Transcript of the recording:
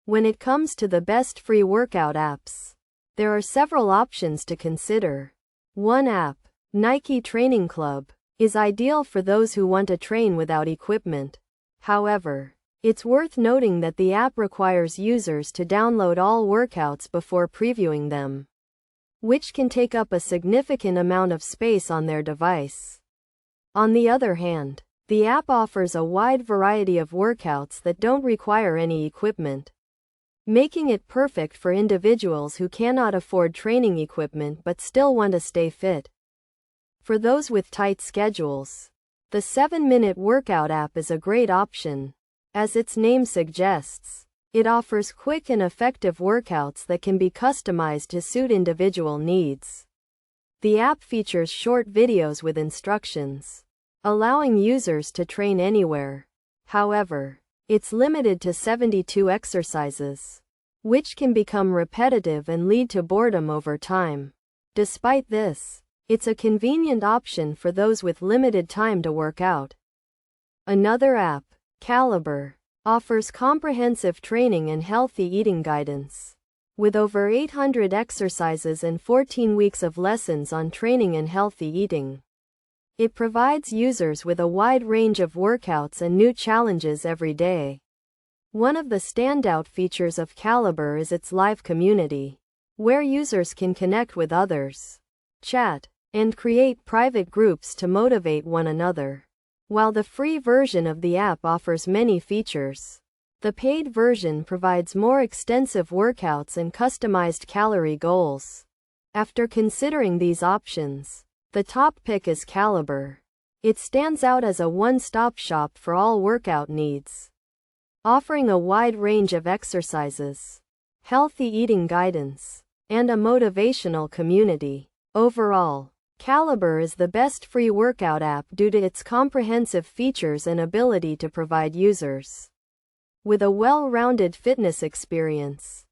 When it comes to the best free workout apps, there are several options to consider. One app, Nike Training Club, is ideal for those who want to train without equipment. However, it's worth noting that the app requires users to download all workouts before previewing them, which can take up a significant amount of space on their device. On the other hand, the app offers a wide variety of workouts that don't require any equipment, making it perfect for individuals who cannot afford training equipment but still want to stay fit. For those with tight schedules, the 7-Minute Workout app is a great option. As its name suggests, it offers quick and effective workouts that can be customized to suit individual needs. The app features short videos with instructions, allowing users to train anywhere. However, it's limited to 72 exercises, which can become repetitive and lead to boredom over time. Despite this, it's a convenient option for those with limited time to work out. Another app, Caliber, offers comprehensive training and healthy eating guidance. With over 800 exercises and 14 weeks of lessons on training and healthy eating, it provides users with a wide range of workouts and new challenges every day. One of the standout features of Caliber is its live community, where users can connect with others, chat, and create private groups to motivate one another. While the free version of the app offers many features, the paid version provides more extensive workouts and customized calorie goals. After considering these options, the top pick is Caliber. It stands out as a one-stop shop for all workout needs, offering a wide range of exercises, healthy eating guidance, and a motivational community. Overall, Caliber is the best free workout app due to its comprehensive features and ability to provide users with a well-rounded fitness experience.